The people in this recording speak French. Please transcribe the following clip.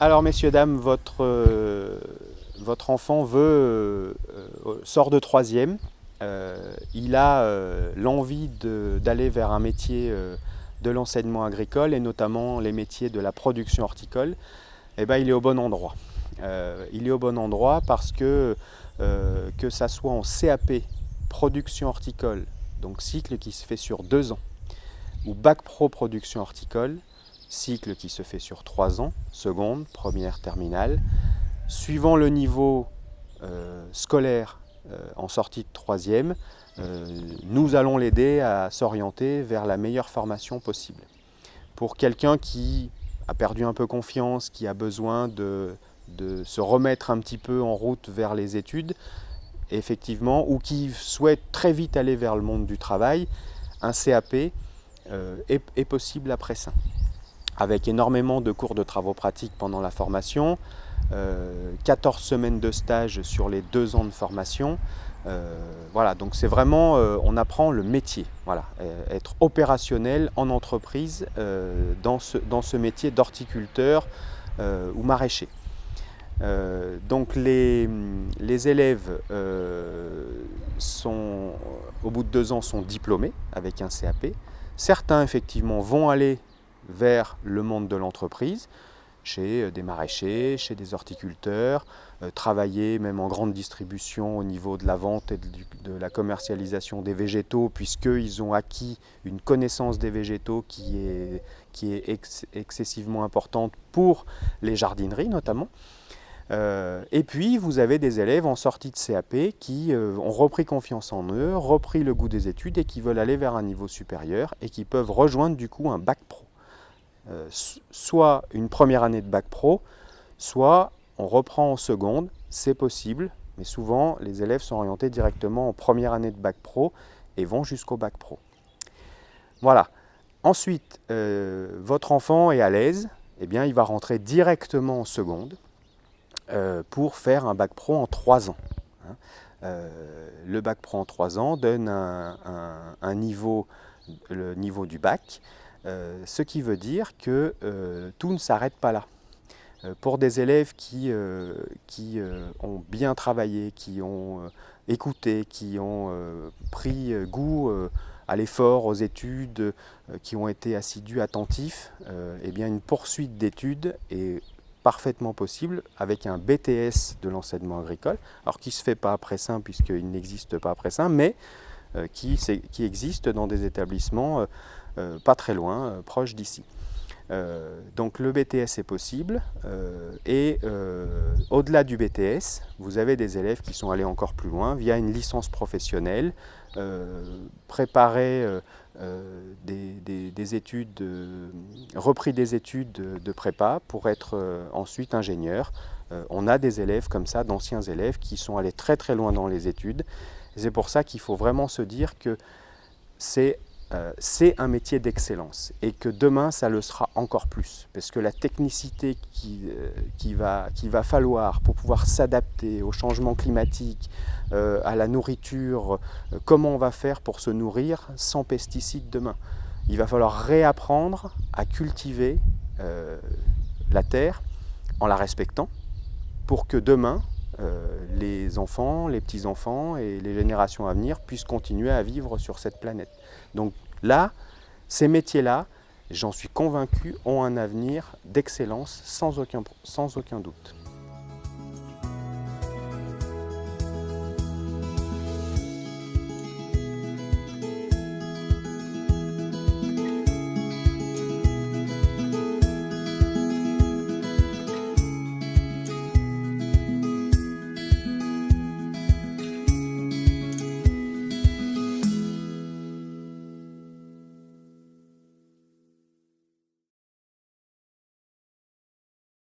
Alors messieurs, dames, votre enfant sort de troisième. Il a l'envie d'aller vers un métier de l'enseignement agricole et notamment les métiers de la production horticole. Eh ben, il est au bon endroit. Il est au bon endroit parce que ça soit en CAP production horticole, donc cycle qui se fait sur 2 ans, ou bac pro production horticole, cycle qui se fait sur 3 ans, seconde, première, terminale. Suivant le niveau scolaire en sortie de troisième, nous allons l'aider à s'orienter vers la meilleure formation possible. Pour quelqu'un qui a perdu un peu confiance, qui a besoin de se remettre un petit peu en route vers les études, effectivement, ou qui souhaite très vite aller vers le monde du travail, un CAP est possible après ça, avec énormément de cours de travaux pratiques pendant la formation, 14 semaines de stage sur les 2 ans de formation. Voilà, donc c'est vraiment, on apprend le métier, voilà, être opérationnel en entreprise dans ce métier d'horticulteur ou maraîcher. Donc les élèves au bout de 2 ans sont diplômés avec un CAP. Certains effectivement vont aller vers le monde de l'entreprise, chez des maraîchers, chez des horticulteurs, travailler même en grande distribution au niveau de la vente et de la commercialisation des végétaux, puisqu'ils ont acquis une connaissance des végétaux qui est excessivement importante pour les jardineries notamment. Et puis vous avez des élèves en sortie de CAP qui ont repris confiance en eux, repris le goût des études et qui veulent aller vers un niveau supérieur et qui peuvent rejoindre du coup un bac pro. Soit une première année de bac pro, soit on reprend en seconde, c'est possible, mais souvent les élèves sont orientés directement en première année de bac pro et vont jusqu'au bac pro. Voilà. Ensuite, votre enfant est à l'aise, eh bien, il va rentrer directement en seconde pour faire un bac pro en 3 ans. Le bac pro en 3 ans donne un niveau, le niveau du bac, ce qui veut dire que tout ne s'arrête pas là. Pour des élèves qui ont bien travaillé, qui ont écouté, qui ont pris goût à l'effort, aux études, qui ont été assidus, attentifs, eh bien une poursuite d'études est parfaitement possible avec un BTS de l'enseignement agricole, alors qui ne se fait pas après ça puisqu'il n'existe pas après ça, mais qui existe dans des établissements pas très loin, proches d'ici. Donc le BTS est possible et au-delà du BTS, vous avez des élèves qui sont allés encore plus loin via une licence professionnelle, préparer des études, repris des études de prépa pour être ensuite ingénieur. On a des élèves comme ça, d'anciens élèves qui sont allés très très loin dans les études. C'est pour ça qu'il faut vraiment se dire que c'est un métier d'excellence et que demain ça le sera encore plus parce que la technicité qu'il va falloir pour pouvoir s'adapter au changement climatique, à la nourriture, comment on va faire pour se nourrir sans pesticides demain. Il va falloir réapprendre à cultiver la terre en la respectant pour que demain les enfants, les petits-enfants et les générations à venir puissent continuer à vivre sur cette planète. Donc là, ces métiers-là, j'en suis convaincu, ont un avenir d'excellence sans aucun doute.